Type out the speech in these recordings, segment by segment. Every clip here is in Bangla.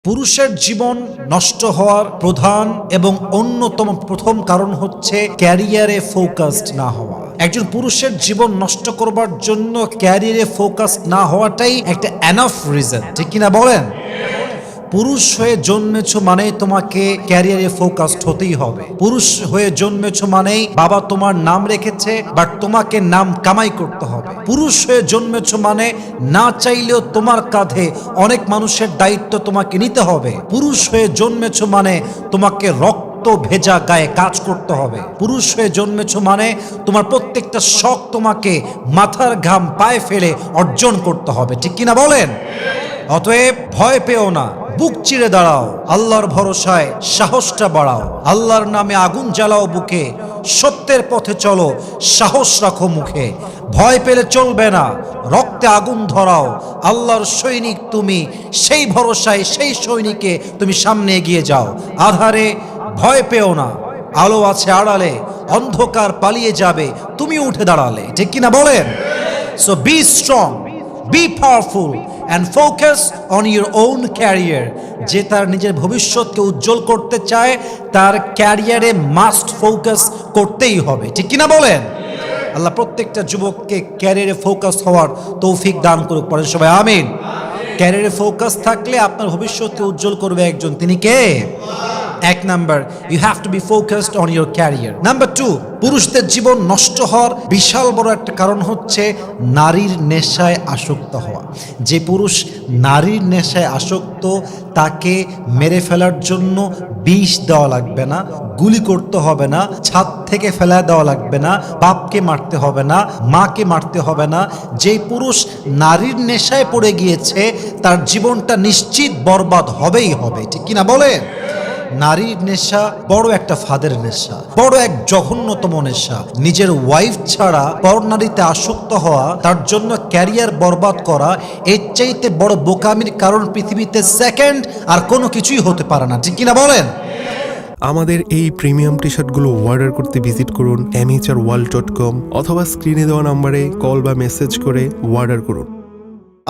পুরুষের জীবন নষ্ট হওয়ার প্রধান এবং অন্যতম প্রথম কারণ হচ্ছে ক্যারিয়ারে ফোকাসড না হওয়া। একজন পুরুষের জীবন নষ্ট করবার জন্য ক্যারিয়ারে ফোকাস না হওয়াটাই একটা এনাফ রিজন, ঠিক কিনা বলেন? পুরুষ হয়ে জন্মেছো মানেই তোমাকে ক্যারিয়ারে ফোকাসড হতেই হবে। পুরুষ হয়ে জন্মেছো মানেই বাবা তোমার নাম রেখেছে, বাট তোমাকে নাম কামাই করতে হবে। পুরুষ হয়ে জন্মেছো মানে না চাইলেও তোমার কাঁধে অনেক মানুষের দায়িত্ব তোমাকে নিতে হবে। পুরুষ হয়ে জন্মেছো মানে তোমাকে রক্ত ভেজা গায়ে কাজ করতে হবে। পুরুষ হয়ে জন্মেছো মানে তোমার প্রত্যেকটা শখ তোমাকে মাথার ঘাম পায়ে ফেলে অর্জন করতে হবে, ঠিক কিনা বলেন? অতএব ভয় পেও না, বুক চিরে দাঁড়াও, আল্লাহর ভরসায় সাহসটা বাড়াও, আল্লাহর নামে আগুন জ্বালাও বুকে, সত্যের পথে চলো, সাহস রাখো মুখে। ভয় পেলে চলবে না, রক্তে আগুন ধরাও, আল্লাহর সৈনিক তুমি, সেই ভরসায় সেই সৈনিকে তুমি সামনে এগিয়ে যাও। আধারে ভয় পেও না, আলো আছে আড়ালে, অন্ধকার পালিয়ে যাবে তুমি উঠে দাঁড়ালে, ঠিক কিনা বলেন? So be strong, B powerful and focus on your own career. যে তার নিজের ভবিষ্যৎকে উজ্জ্বল করতে চায় তার ক্যারিয়ারে মাস্ট ফোকাস করতেই হবে, ঠিক কিনা বলেন? আল্লাহ প্রত্যেকটা যুবককে ক্যারিয়ারে ফোকাস হওয়ার তৌফিক দান করুক, পড়েন সবাই আমিন। ক্যারিয়ারে ফোকাস থাকলে আপনার ভবিষ্যৎকে উজ্জ্বল করবে একজন, তিনি কে? এক number, you have to be focused on your career. Number two, পুরুষদের জীবন নষ্ট হওয়ার বিশাল বড় একটা কারণ হচ্ছে নারীর নেশায় আসক্ত হওয়া। যে পুরুষ নারীর নেশায় আসক্ত, তাকে মেরে ফেলার জন্য বিষ দেওয়া লাগবে না, গুলি করতে হবে না, ছাদ থেকে ফেলা দেওয়া লাগবে না, বাপকে মারতে হবে না, মাকে মারতে হবে না। যে পুরুষ নারীর নেশায় পড়ে গিয়েছে তার জীবনটা নিশ্চিত বরবাদ হবেই হবে, ঠিক কিনা বলেন? নারীর নেশা বড় একটা ফাঁদের নেশা, বড় এক জঘন্যতম নেশা। নিজের ওয়াইফ ছাড়া পর নারীতে আসক্ত হওয়া, তার জন্য ক্যারিয়ার বরবাদ করা, এর চাইতে বড় বোকামির কারণ পৃথিবীতে সেকেন্ড আর কোনো কিছুই হতে পারে না, ঠিক কিনা বলেন? আমাদের এই প্রিমিয়াম টি শার্টগুলো অর্ডার করতে ভিজিট করুন mhrworld.com অথবা স্ক্রিনে দেওয়া নম্বরে কল বা মেসেজ করে অর্ডার করুন।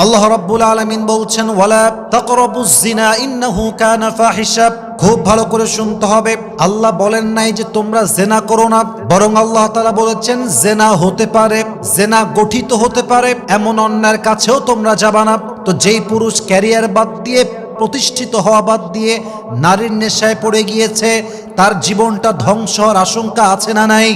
আল্লাহ রাব্বুল আলামিন বলছেন, ওয়ালা তাকরাবুজ জিনা ইন্নাহু কানা ফাহিশা। খুব ভালো করে শুনতে হবে, আল্লাহ বলেন নাই যে তোমরা জেনা করো না, বরং আল্লাহ তাআলা বলেছেন জেনা হতে পারে, জেনা গঠিত হতে পারে, এমন অন্যায়ের কাছেও তোমরা যাবা না। তো যেই পুরুষ ক্যারিয়ার বাদ দিয়ে, প্রতিষ্ঠিত হওয়া বাদ দিয়ে নারীর নেশায় পড়ে গিয়েছে, তার জীবনটা ধ্বংস হওয়ার আশঙ্কা আছে না নাই?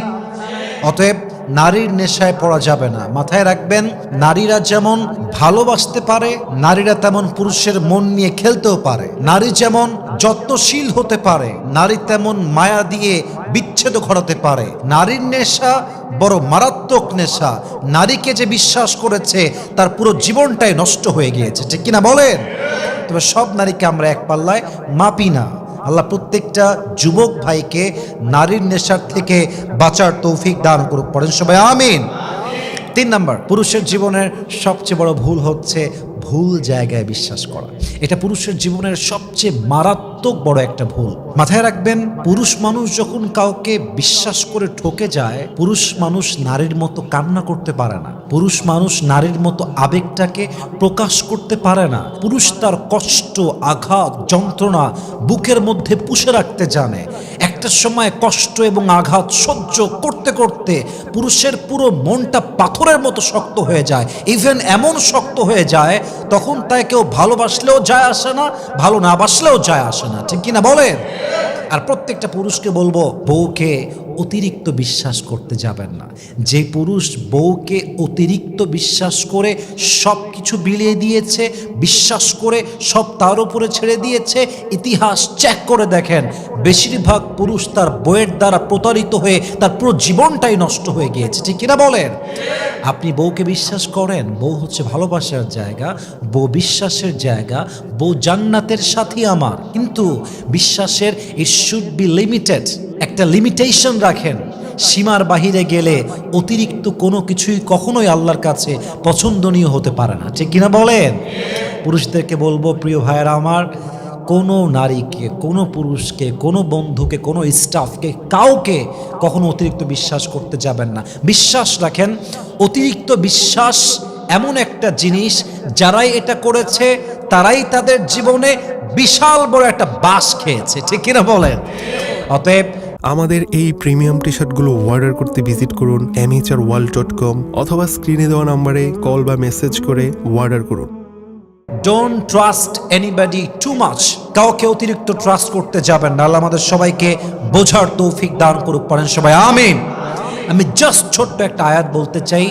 অতএব নারীর নেশায় পড়া যাবে না। মাথায় রাখবেন, নারীরা যেমন ভালোবাসতে পারে, নারীরা তেমন পুরুষের মন নিয়ে খেলতেও পারে। নারী যেমন যত্নশীল হতে পারে, নারী তেমন মায়া দিয়ে বিচ্ছেদ ঘটাতে পারে। নারীর নেশা বড় মারাত্মক নেশা। নারীকে যে বিশ্বাস করেছে তার পুরো জীবনটাই নষ্ট হয়ে গিয়েছে, ঠিক কিনা বলেন? তবে সব নারীকে আমরা এক পাল্লায় মাপি না। আল্লাহ প্রত্যেকটা যুবক ভাইকে নারীর নেশার থেকে বাঁচার তৌফিক দান করুক, পড়েন সবাই আমিন। 3 নাম্বার, পুরুষের জীবনের সবচেয়ে বড় ভুল হচ্ছে ভুল জায়গায় বিশ্বাস করা। এটা পুরুষের জীবনের সবচেয়ে মারাত্মক বড় একটা ভুল। মাথায় রাখবেন, পুরুষ মানুষ যখন কাউকে বিশ্বাস করে ঠকে যায়, পুরুষ মানুষ নারীর মতো কান্না করতে পারে না, পুরুষ মানুষ নারীর মতো আবেগটাকে প্রকাশ করতে পারে না। পুরুষ তার কষ্ট, আঘাত, যন্ত্রণা বুকের মধ্যে পুষে রাখতে জানে। একটা সময় কষ্ট এবং আঘাত সহ্য করতে করতে পুরুষের পুরো মনটা পাথরের মতো শক্ত হয়ে যায়। ইভেন এমন শক্ত হয়ে যায় তখন তাই কেউ ভালোবাসলেও যায় আসে না, ভালো না বাসলেও যায় আসে না, ঠিক কিনা বলেন? আর প্রত্যেকটা পুরুষকে বলবো, বউকে অতিরিক্ত বিশ্বাস করতে যাবেন না। যে পুরুষ বউকে অতিরিক্ত বিশ্বাস করে সব কিছু বিলিয়ে দিয়েছে, বিশ্বাস করে সব তার উপরে ছেড়ে দিয়েছে, ইতিহাস চেক করে দেখেন বেশিরভাগ পুরুষ তার বউয়ের দ্বারা প্রতারিত হয়ে তার পুরো জীবনটাই নষ্ট হয়ে গিয়েছে, ঠিক কিনা বলেন? আপনি বউকে বিশ্বাস করেন, বউ হচ্ছে ভালোবাসার জায়গা, বউ বিশ্বাসের জায়গা, বউ জান্নাতের সাথী আমার। কিন্তু বিশ্বাসের ইট শুড বি লিমিটেড, একটা লিমিটেশন রাখেন। সীমার বাহিরে গেলে অতিরিক্ত কোনো কিছুই কখনোই আল্লাহর কাছে পছন্দনীয় হতে পারে না, ঠিক কিনা বলেন? পুরুষদেরকে বলবো, প্রিয় ভাইয়েরা আমার, কোনো নারীকে, কোনো পুরুষকে, কোনো বন্ধুকে, কোনো স্টাফকে, কাউকে কখনো অতিরিক্ত বিশ্বাস করতে যাবেন না। বিশ্বাস রাখেন, অতিরিক্ত বিশ্বাস এমন একটা জিনিস, যারাই এটা করেছে তারাই তাদের জীবনে বিশাল বড় একটা বাস খেয়েছে, ঠিক কিনা বলেন? অতএব আমাদের এই প্রিমিয়াম টি শার্টগুলো অর্ডার করতে ভিজিট করুন amateurworld.com অথবা স্ক্রিনে দেওয়া নাম্বারে কল বা মেসেজ করে অর্ডার করুন। Don't trust anybody too much. কাউকে অতিরিক্ত ট্রাস্ট করতে যাবেন না। আল্লাহ আমাদের সবাইকে বোঝার তৌফিক দান করুক, পড়েন সবাই আমিন। আমি জাস্ট ছোট্ট একটা আয়াত বলতে চাই,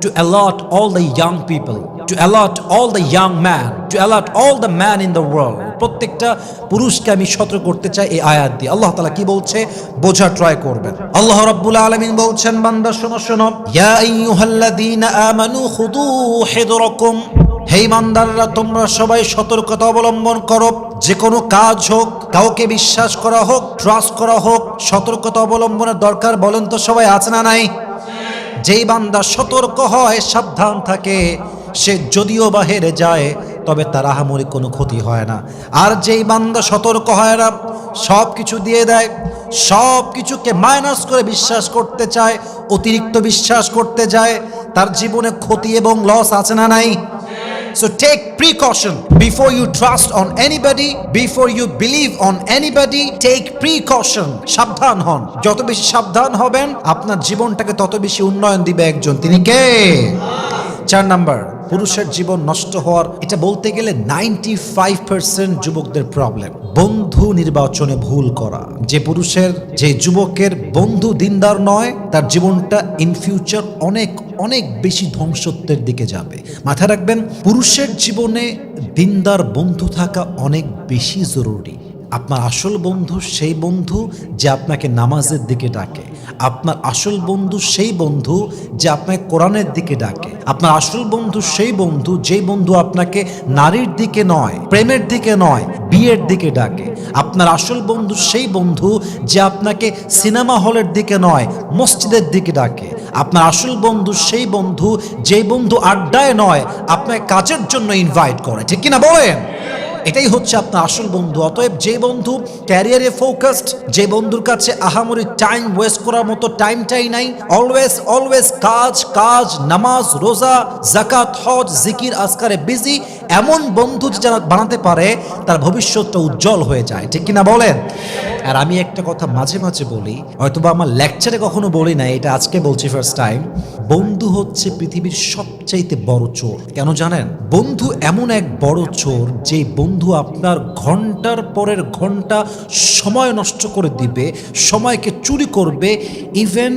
to alert all the young people, to alert all the young man, to alert all the man in the world. প্রত্যেকটা পুরুষকে আমি সতর্ক করতে চাই এই আয়াত দিয়ে। আল্লাহ তাআলা কি বলছে বোঝার ট্রাই করবেন। আল্লাহ রাব্বুল আলামিন বলছেন, বান্দা শোনো শোনো, ইয়া আইয়ুহাল্লাযীনা আমানু খুদু হিদরাকুম, হে ইমানদাররা তোমরা সবাই সতর্কতা অবলম্বন করো। যে কোনো কাজ হোক, কাউকে বিশ্বাস করা হোক, ট্রাস্ট করা হোক, সতর্কতা অবলম্বনের দরকার বলেন তো সবাই, আছে না নাই? যেই বান্দা সতর্ক হয়, সাবধান থাকে, সে যদিও বা হেরে যায় তবে তার আহামরি কোনো ক্ষতি হয় না। আর যেই বান্দা সতর্ক হয় না, সব কিছু দিয়ে দেয়, সব কিছুকে মাইনাস করে বিশ্বাস করতে চায়, অতিরিক্ত বিশ্বাস করতে যায়, তার জীবনে ক্ষতি এবং লস আছে না নাই? So take precaution before you trust on anybody, before you believe on anybody. Take precaution. সাবধান হন। যত বেশি সাবধান হবেন আপনার জীবনটাকে তত বেশি উন্নয়ন দিবে একজন, তিনি কে? 4 নাম্বার, পুরুষের জীবন নষ্ট হওয়ার, এটা বলতে গেলে 95% যুবকদের প্রবলেম, বন্ধু নির্বাচনে ভুল করা। যে পুরুষের, যে যুবকের বন্ধু দিনদার নয়, তার জীবনটা ইন ফিউচার অনেক অনেক বেশি ধ্বংসত্বের দিকে যাবে। মাথায় রাখবেন, পুরুষের জীবনে দিনদার বন্ধু থাকা অনেক বেশি জরুরি। আপনার আসল বন্ধু সেই বন্ধু যে আপনাকে নামাজের দিকে ডাকে। আপনার আসল বন্ধু সেই বন্ধু যে আপনাকে কোরআনের দিকে ডাকে। আপনার আসল বন্ধু সেই বন্ধু যেই বন্ধু আপনাকে নারীর দিকে নয়, প্রেমের দিকে নয়, বিয়ের দিকে ডাকে। আপনার আসল বন্ধু সেই বন্ধু যে আপনাকে সিনেমা হলের দিকে নয়, মসজিদের দিকে ডাকে। আপনার আসল বন্ধু সেই বন্ধু যেই বন্ধু আড্ডায় নয়, আপনাকে কাজের জন্য ইনভাইট করে, ঠিক কিনা বলেন? এটাই হচ্ছে আপনার আসল বন্ধু। অতএব যে বন্ধু ক্যারিয়ারে ফোকাসড, যে বন্ধুর কাছে আহামরি টাইম ওয়েস্ট করার মতো টাইমটাই নাই, অলওয়েজ অলওয়েজ কাজ কাজ, নামাজ রোজা যাকাত হজ জিকির আজকারে বিজি, এমন বন্ধু যারা বানাতে পারে তার ভবিষ্যৎটা উজ্জ্বল হয়ে যায়, ঠিক কিনা বলেন? আর আমি একটা কথা মাঝে মাঝে বলি, হয়তোবা আমার লেকচারে কখনো বলি না, এটা আজকে বলছি ফার্স্ট টাইম। বন্ধু হচ্ছে পৃথিবীর সবচাইতে বড় চোর। কেন জানেন? বন্ধু এমন এক বড় চোর, যে বন্ধু আপনার ঘন্টার পরের ঘন্টা সময় নষ্ট করে দিবে, সময়কে চুরি করবে। Even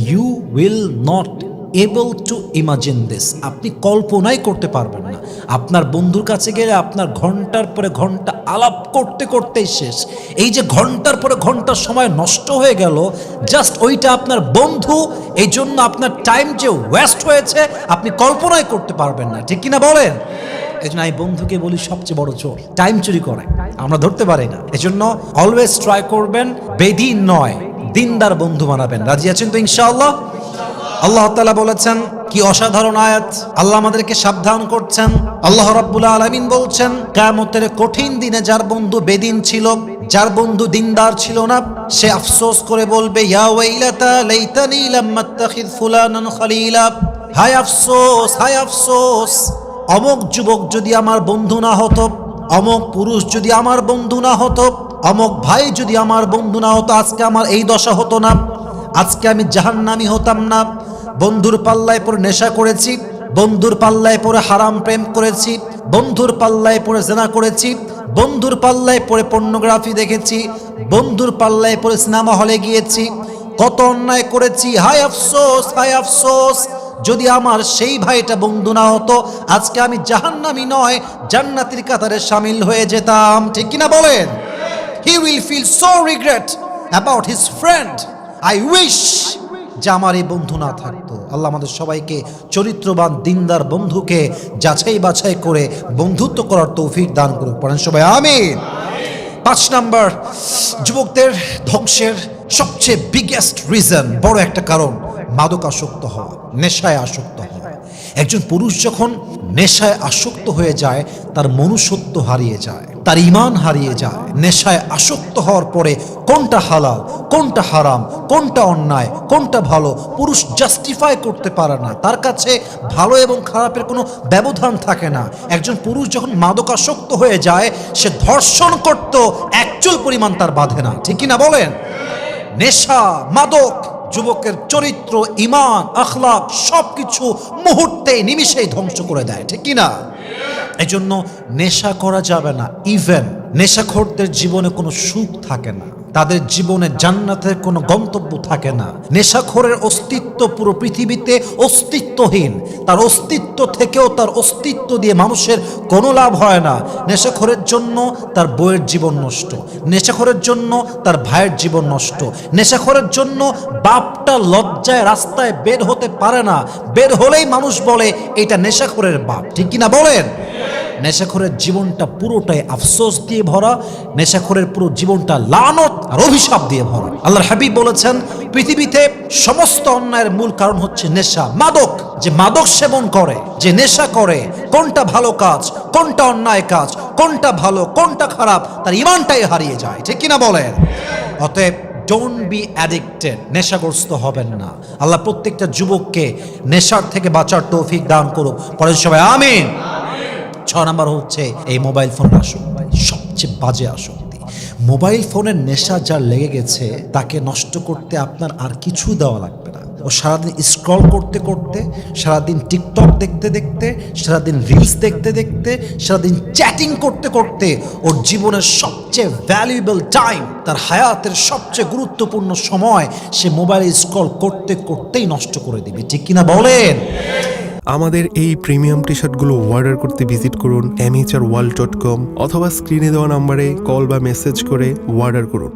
you will not able to imagine this, আপনি কল্পনাই করতে পারবেন না। আপনার বন্ধুর কাছে গেলে আপনার ঘন্টার পরে ঘন্টা আলাপ করতে করতেই শেষ। এই যে ঘন্টার পরে ঘন্টা সময় নষ্ট হয়ে গেল, জাস্ট ওইটা আপনার বন্ধু, এই জন্য আপনার টাইম যে ওয়েস্ট হয়েছে আপনি কল্পনাই করতে পারবেন না, ঠিক কিনা বলেন? এই জন্য এই বন্ধুকে বলি সবচেয়ে বড় চোর, টাইম চুরি করে, আমরা ধরতে পারি না। এজন্য অলওয়েজ ট্রাই করবেন বেদিন নয়, দিনদার বন্ধু বানাবেন। রাজি আছেন তো ইনশাআল্লাহ? আল্লাহ তাআলা বলেছেন, কি অসাধারণ আয়াত, আল্লাহ আমাদেরকে সাবধান করছেন। আল্লাহ রাব্বুল আলামিন বলছেন, কিয়ামতের কঠিন দিনে যার বন্ধু বেদিন ছিল, যার বন্ধু দিনদার ছিল না, সে আফসোস করে বলবে, ইয়া ওয়াইলাতা লাইতানি লাম আত্তাখিয ফুলানান খলিলা, হায় আফসোস হায় আফসোস, অমুক যুবক যদি আমার বন্ধু না হতো, অমুক পুরুষ যদি আমার বন্ধু না হতো, অমুক ভাই যদি আমার বন্ধু না হতো, আজকে আমার এই দশা হতো না, আজকে আমি জাহান্নামী হতাম না। বন্ধুর পাল্লায় পড়ে নেশা করেছি, বন্ধুর পাল্লায় পড়ে হারাম প্রেম করেছি, বন্ধুর পাল্লায় পড়ে জেনা করেছি, বন্ধুর পাল্লায় পড়ে পর্নোগ্রাফি দেখেছি, বন্ধুর পাল্লায় পড়ে সিনেমা হলে গিয়েছি, কত অন্যায় করেছি। হায় আফসোস হায় আফসোস, যদি আমার সেই ভাইটা বন্ধু না হতো, আজকে আমি জাহান্নামী নয় জান্নাতীর কাতারে শামিল হয়ে যেতাম, ঠিক কিনা বলেন? He will feel so regret about his friend. I wish যে আমার এই বন্ধু না থাকতো। আল্লাহ আমাদের সবাইকে চরিত্রবান দিনদার বন্ধুকে যাচাই বাছাই করে বন্ধুত্ব করার তৌফিক দান করুক, পড়েন সবাই আমিন। 5 নাম্বার, যুবকদের ধ্বংসের সবচেয়ে বিগেস্ট রিজন, বড় একটা কারণ, মাদকাসক্ত হওয়া, নেশায় আসক্ত হওয়া। একজন পুরুষ যখন নেশায় আসক্ত হয়ে যায়, তার মনুষ্যত্ব হারিয়ে যায়। তার ঈমান হারিয়ে যায়। নেশায় আসক্ত হওয়ার পরে কোনটা হালাল, কোনটা হারাম, কোনটা অন্যায়, কোনটা ভালো পুরুষ জাস্টিফাই করতে পারে না। তার কাছে ভালো এবং খারাপের কোনো ব্যবধান থাকে না। একজন পুরুষ যখন মাদকাসক্ত হয়ে যায়, সে ধর্ষণ করতেও একচুল পরিমাণ তার বাধে না, ঠিক কিনা বলেন? নেশা, মাদক যুবকের চরিত্র, ঈমান, আখলাক সবকিছু মুহূর্তে নিমিষেই ধ্বংস করে দেয়, ঠিক কিনা? এই জন্য নেশা করা যাবে না। ইভেন নেশাখোরদের জীবনে কোনো সুখ থাকে না, তাদের জীবনে জান্নাতের কোনো গন্তব্য থাকে না। নেশাখোরের অস্তিত্ব পুরো পৃথিবীতে অস্তিত্বহীন। তার অস্তিত্ব থেকেও তার অস্তিত্ব দিয়ে মানুষের কোনো লাভ হয় না। নেশাখোরের জন্য তার বউয়ের জীবন নষ্ট, নেশাখোরের জন্য তার ভাইয়ের জীবন নষ্ট, নেশাখোরের জন্য বাপটা লজ্জায় রাস্তায় বের হতে পারে না। বের হলেই মানুষ বলে এটা নেশাখোরের বাপ, ঠিক কিনা বলেন? নেশাখোরের জীবনটা পুরোটাই আফসোস দিয়ে ভরা। নেশাখোরের পুরো জীবনটা লানত আর অভিশাপ দিয়ে ভরা। আল্লাহর হাবিব বলেছেন, পৃথিবীতে সমস্ত অন্যায়ের মূল কারণ হচ্ছে নেশা, মাদক। যে মাদক সেবন করে, যে নেশা করে, কোনটা ভালো কাজ, কোনটা অন্যায় কাজ, কোনটা ভালো, কোনটা খারাপ, তার ঈমানটাই হারিয়ে যায়, ঠিক কিনা বলেন? অতএব ডোন্ট বি অ্যাডিক্টেড, নেশাগ্রস্ত হবেন না। আল্লাহ প্রত্যেকটা যুবককে নেশার থেকে বাঁচার তৌফিক দান করুক। পরে সবাই আমিন। 6 নাম্বার হচ্ছে এই মোবাইল ফোনের আসক্তি, সবচেয়ে বাজে আসক্তি। মোবাইল ফোনের নেশা যার লেগে গেছে, তাকে নষ্ট করতে আপনার আর কিছু দেওয়া লাগবে না। ও সারাদিন স্ক্রল করতে করতে, সারাদিন টিকটক দেখতে দেখতে, সারাদিন রিলস দেখতে দেখতে, সারাদিন চ্যাটিং করতে করতে ওর জীবনের সবচেয়ে ভ্যালুয়েবল টাইম, তার হায়াতের সবচেয়ে গুরুত্বপূর্ণ সময় সে মোবাইল স্ক্রল করতে করতেই নষ্ট করে দিবে, ঠিক কিনা বলেন? আমাদের এই প্রিমিয়াম টি শার্টগুলো অর্ডার করতে ভিজিট করুন mhrworld.com অথবা স্ক্রিনে দেওয়া নাম্বারে কল বা মেসেজ করে অর্ডার করুন।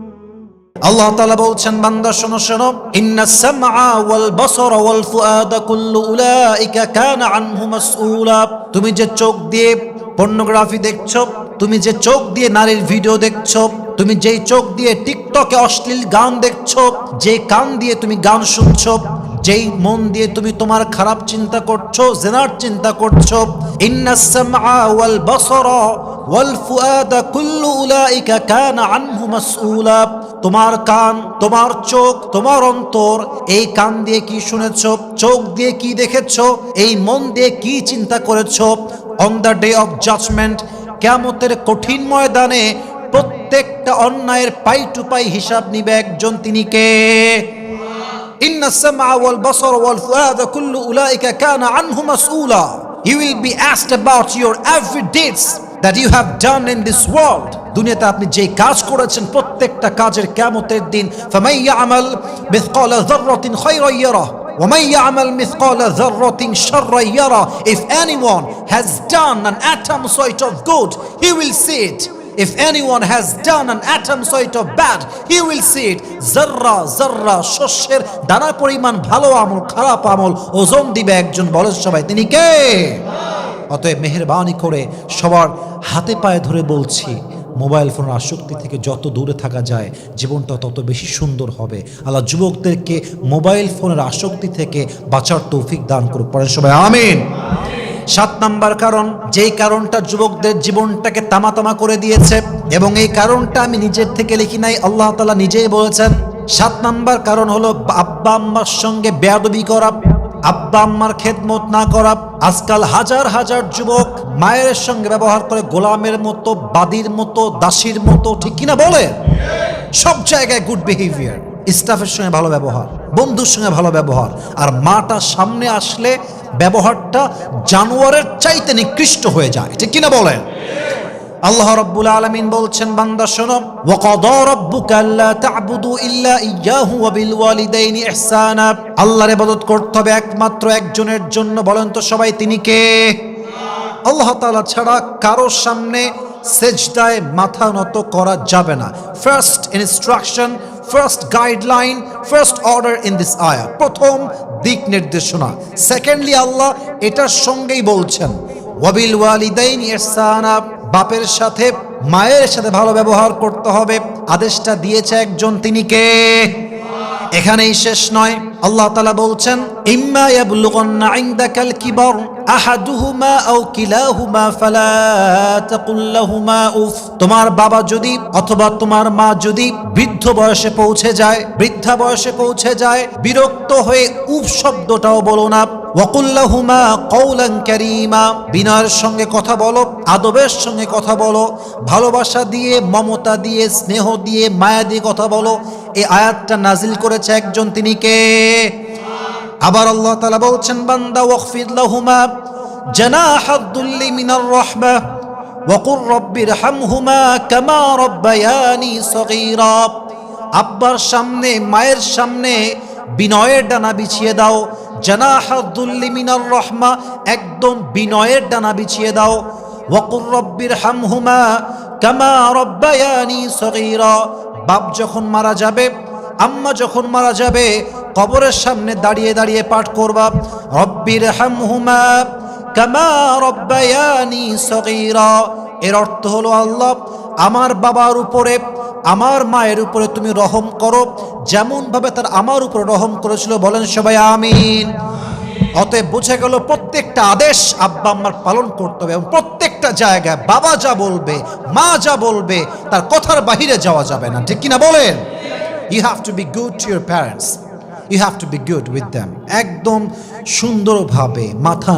আল্লাহ তাআলা বলছেন, বান্দা শোনো শোনো, ইন্নাস সামআ ওয়াল বাসারা ওয়াল ফুআদা কুল্লু উলাইকা কানা আনহু মাসউলা। তুমি যে চোখ দিয়ে পর্নোগ্রাফি দেখছো, তুমি যে চোখ দিয়ে নারীর ভিডিও দেখছো, তুমি যেই চোখ দিয়ে টিকটকে অশ্লীল গান দেখছো, যে কান দিয়ে তুমি গান শুনছো, যেই মন দিয়ে তুমি তোমার খারাপ চিন্তা করছো, জিনার চিন্তা করছো, ইন্নাস সামআ ওয়াল বাসারা ওয়াল ফুআদা কুল্লু উলাইকা কানা আনহু মাসউলা। তোমার কান, তোমার চোখ, তোমার অন্তর, এই কান দিয়ে কি শুনেছো, চোখ দিয়ে কি দেখেছো, এই মন দিয়ে কি চিন্তা করেছো, on the day of judgement, কিয়ামতের কঠিন ময়দানে প্রত্যেকটা অন্যায়ের পাই টু পাই হিসাব নিবে একজন, তিনি কে? ইন্না সামআ ওয়াল বাসারা ওয়াল ফুআদা কুল্লু উলাইকা কানা আনহু মাসউলা। You will be asked about your every deeds that you have done in this world. দুনিয়াতে আপনি যে কাজ করেছেন প্রত্যেকটা কাজের কিয়ামতের দিন, ফামান ইয়ামাল মিসকালা যাররাতিন খায়রান ইয়ারা ওয়া মান ইয়ামাল মিসকালা যাররাতিন শাররান ইয়ারা। If anyone has done an atom sort of good, he will see it. If anyone has done an atom sort of bad, he will see it. zarra zarra শস্যের দানা পরিমাণ ভালো আমল, খারাপ আমল ওজন দিবে একজন। বলেন সবাই, তিনি কে? অতএব মেহেরবানি করে সবার হাতে পায়ে ধরে বলছি, মোবাইল ফোনের আসক্তি থেকে যত দূরে থাকা যায় জীবনটা তত বেশি সুন্দর হবে। আল্লাহ যুবকদেরকে মোবাইল ফোনের আসক্তি থেকে বাঁচার তৌফিক দান করুক। পড়েন সবাই আমিন। 7 নাম্বার কারণ, যেই কারণটা যুবকদের জীবনটাকে তামাতামা করে দিয়েছে, এবং এই কারণটা আমি নিজের থেকে লিখি নাই, আল্লাহ তাআলা নিজেই বলেছেন। 7 নাম্বার কারণ হলো আব্বা আম্মার সঙ্গে বেয়াদবি করা, আব্বা আম্মার খেদমত না করা। আজকাল হাজার হাজার যুবক মায়ের সঙ্গে ব্যবহার করে গোলামের মতো, বাদীর মতো, দাসীর মতো, ঠিক কিনা বলে? সব জায়গায় গুড বিহেভিয়ার, স্টাফের সঙ্গে ভালো ব্যবহার, বন্ধুর সঙ্গে ভালো ব্যবহার, আর মাটা সামনে আসলে ব্যবহারটা জানোয়ারের চাইতে নিকৃষ্ট হয়ে যায়, ঠিক কিনা বলেন? আল্লাহ রাব্বুল আলামিন বলছেন, বান্দা শোনো, ওয়া ক্বাদা রাব্বুকা আল্লা তা'বুদু ইল্লা ইয়্যাহু ওয়া বিল ওয়ালিদাইনি ইহসানা। আল্লাহর ইবাদত করতে হবে একমাত্র একজনের জন্য। বলেন তো সবাই, তিনি কে? আল্লাহ তাআলা ছাড়া কারোর সামনে সেজদায় মাথা নত করা যাবে না। First instruction, first guideline, first order in this আয়াত, প্রথম দিক নির্দেশনা। সেকেন্ডলি আল্লাহ এটার সঙ্গেই বলছেন, ওয়াবিল ওয়ালিদাইনি ইহসানা, বাপের সাথে মায়ের সাথে ভালো ব্যবহার করতে হবে। আদেশটা দিয়েছে একজন, তিনি কে? এখানেই শেষ নয়, আল্লাহ তাআলা বলছেন, ইম্মা ইয়াবলুগান্না ইনদাকাল কিবার আহাদুহুমা আও কিলাহুমা ফালা তাকুল লাহুমা উফ। তোমার বাবা যদি অথবা তোমার মা যদি বৃদ্ধ বয়সে পৌঁছে যায়, বৃদ্ধা বয়সে পৌঁছে যায়, বিরক্ত হয়ে উফ শব্দটাও বলো না। ওয়াকুল লাহুমা কওলান কারীমা, বিনয়ের সঙ্গে কথা বলো, আদবের সঙ্গে কথা বলো, ভালোবাসা দিয়ে, মমতা দিয়ে, স্নেহ দিয়ে, মায়া দিয়ে কথা বলো। এই আয়াতটা নাজিল করেছে একজন, তিনি কে? আবার আল্লাহ তাআলা বলছেন, বান্দা ওয়াগফির লাহুমা জানাহাদ-দুল্লি মিনার রাহমাহ ওয়াকুর রব্বিরহামহুমা কামা রাব্বায়ানি সগীরা। আব্বার সামনে, মায়ের সামনে বিনয়ের ডানা বিছিয়ে দাও। জানাহাদ-দুল্লি মিনার রাহমা, একদম বিনয়ের ডানা বিছিয়ে দাও। ওয়াকুর রব্বিরহামহুমা কামা রাব্বায়ানি সগীরা। বাপ যখন মারা যাবে, আম্মা যখন মারা যাবে, কবরের সামনে দাঁড়িয়ে দাঁড়িয়ে পাঠ করবা, রব্বিরহামহুমা কামা রাব্বায়ানি সগীরা। এর অর্থ হলো, আল্লাহ আমার বাবার উপরে, আমার মায়ের উপরে তুমি রহম করো, যেমন ভাবে তার আমার উপরে রহম করেছিল। বলেন সবাই আমিন। অতএব বুঝে গেল, প্রত্যেকটা আদেশ আব্বা আম্মার পালন করতে হবে এবং প্রত্যেকটা জায়গায় বাবা যা বলবে, মা যা বলবে, তার কথার বাহিরে যাওয়া যাবে না। ঠিক কিনা বলেন? You have to be good to your parents. You have to be good with them. একদম সুন্দরভাবে মাথা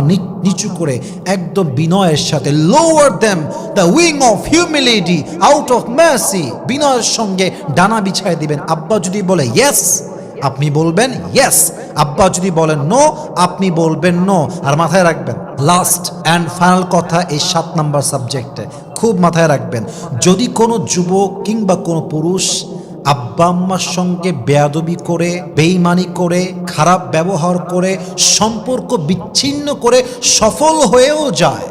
নিচু করে, একদম বিনয়ের সাথে, lower them the wing of humility out of mercy, বিনয়ের সঙ্গে ডানা বিছায় দিবেন। আব্বা যদি বলে yes, আপনি বলবেন yes। আব্বা যদি বলেন নো, আপনি বলবেন নো। আর মাথায় রাখবেন, লাস্ট অ্যান্ড ফাইনাল কথা এই 7 নাম্বার সাবজেক্টে খুব মাথায় রাখবেন, যদি কোনো যুবক কিংবা কোনো পুরুষ আব্বা আম্মার সঙ্গে বেয়াদবি করে, বেঈমানি করে, খারাপ ব্যবহার করে, সম্পর্ক বিচ্ছিন্ন করে সফল হয়েও যায়,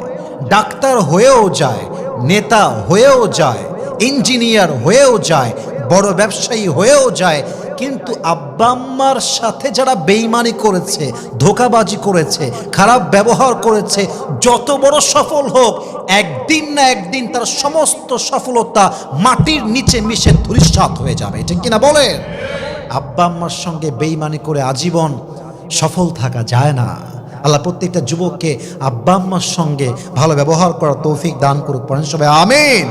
ডাক্তার হয়েও যায়, নেতা হয়েও যায়, ইঞ্জিনিয়ার হয়েও যায়, বড় ব্যবসায়ী হয়েও যায়, কিন্তু আব্বা আম্মার সাথে যারা বেঈমানি করেছে, ধোঁকাবাজি করেছে, খারাপ ব্যবহার করেছে, যত বড় সফল হোক, একদিন না একদিন তার সমস্ত সফলতা মাটির নিচে মিশে ধূলিসাৎ হয়ে যাবে। ঠিক কিনা বলেন? আব্বা আম্মার সঙ্গে বেঈমানি করে আজীবন সফল থাকা যায় না। আল্লাহ প্রত্যেকটা যুবককে আব্বা আম্মার সঙ্গে ভালো ব্যবহার করার তৌফিক দান করুক। পড়েন সবাই আমিন।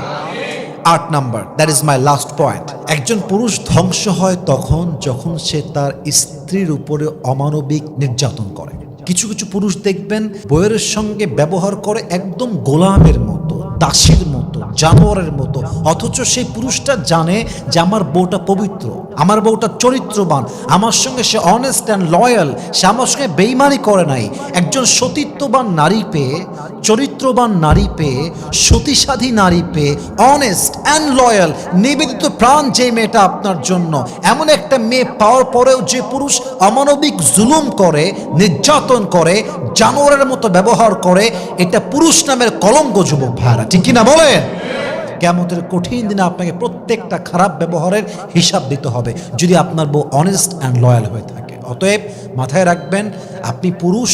8 number, that is my last point. একজন পুরুষ ধ্বংস হয় তখন যখন সে তার স্ত্রীর উপরে অমানবিক নির্যাতন করে। কিছু কিছু পুরুষ দেখবেন বউয়ের সঙ্গে ব্যবহার করে একদম গোলামের মতো, দাসীর মতো, জানোয়ারের মতো, অথচ সেই পুরুষটা জানে যে আমার বউটা পবিত্র, আমার বউটা চরিত্রবান, আমার সঙ্গে সে অনেস্ট অ্যান্ড লয়াল, সে আমার সঙ্গে বেইমানি করে নাই। একজন সতীত্ববান নারী পেয়ে, চরিত্রবান নারী পেয়ে, সতীসাধী নারী পেয়ে, অনেস্ট অ্যান্ড লয়াল, নিবেদিত প্রাণ যে মেয়েটা আপনার জন্য, এমন একটা মেয়ে পাওয়ার পরেও যে পুরুষ অমানবিক জুলুম করে, নির্যাতন করে, জানোয়ারের মতো ব্যবহার করে, এটা পুরুষ নামের কলঙ্ক যুবক ভাইরা। ঠিক কিনা বলেন? কিয়ামতের কঠিন দিনে আপনাকে প্রত্যেকটা খারাপ ব্যবহারের হিসাব দিতে হবে, যদি আপনার বউ অনেস্ট অ্যান্ড লয়াল হয়ে থাকে। অতএব মাথায় রাখবেন, আপনি পুরুষ,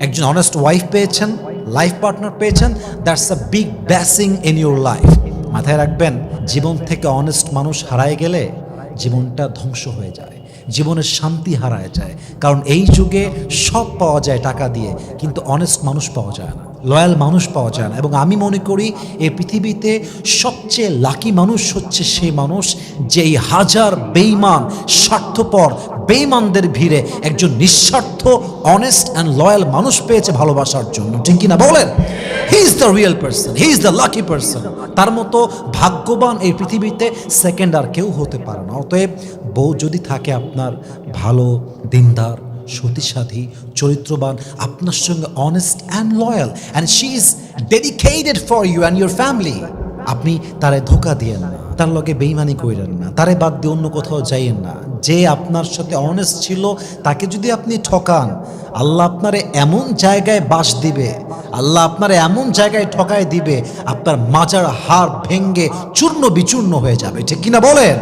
একজন অনেস্ট ওয়াইফ পেয়েছেন, লাইফ পার্টনার পেয়েছেন, that's a big blessing in your life. মাথায় রাখবেন, জীবন থেকে অনেস্ট মানুষ হারায় গেলে জীবনটা ধ্বংস হয়ে যায়, জীবনের শান্তি হারায় যায়। কারণ এই যুগে সব পাওয়া যায় টাকা দিয়ে, কিন্তু অনেস্ট মানুষ পাওয়া যায় না, লয়াল মানুষ পাওয়া যায় না। এবং আমি মনে করি এই পৃথিবীতে সবচেয়ে লাকি মানুষ হচ্ছে সেই মানুষ যেই হাজার বেঈমান, স্বার্থপর বেঈমানদের ভিড়ে একজন নিঃস্বার্থ, অনেস্ট অ্যান্ড লয়াল মানুষ পেয়েছে ভালোবাসার জন্য। ঠিক কিনা বলেন? He is the real person, he is the lucky person. তার মতো ভাগ্যবান এই পৃথিবীতে সেকেন্ড আর কেউ হতে পারে না। অতএব বউ যদি থাকে আপনার ভালো, দিনদার, সতীসাধী, চরিত্রবান, আপনার সঙ্গে honest and loyal, and she is dedicated for you and your family, আপনি তারে ধোকা দিয়েন না, তার লগে বেইমানি করেন না, তারে বাদ দিয়ে অন্য কোথাও যাইয়েন না। যে আপনার সাথে অনেস্ট ছিল তাকে যদি আপনি ঠকান, আল্লাহ আপনারে এমন জায়গায় বাস দিবে, আল্লাহ আপনারে এমন জায়গায় ঠকায় দিবে, আপনার মাজার হাড় ভেঙ্গে চূর্ণ বিচূর্ণ হয়ে যাবে। ঠিক কিনা বলেন?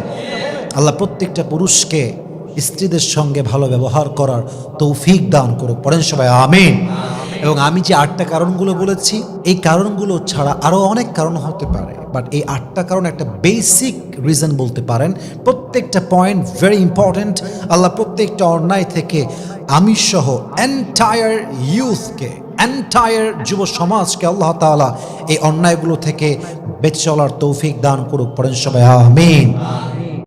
আল্লাহ প্রত্যেকটা পুরুষকে স্ত্রীদের সঙ্গে ভালো ব্যবহার করার তৌফিক দান করুক। পড়েন সবাই আমিন। এবং আমি যে 8টা কারণগুলো বলেছি, এই কারণগুলো ছাড়া আরও অনেক কারণ হতে পারে, বাট এই 8টা কারণ একটা বেসিক রিজন বলতে পারেন। প্রত্যেকটা পয়েন্ট ভেরি ইম্পর্ট্যান্ট। আল্লাহ প্রত্যেকটা অন্যায় থেকে আমি সহ এন্টায়ার ইউথকে, এন্টায়ার যুব সমাজকে আল্লাহ তাআলা এই অন্যায়গুলো থেকে বেঁচে চলার তৌফিক দান করুক। পড়েন সবাই আমিন।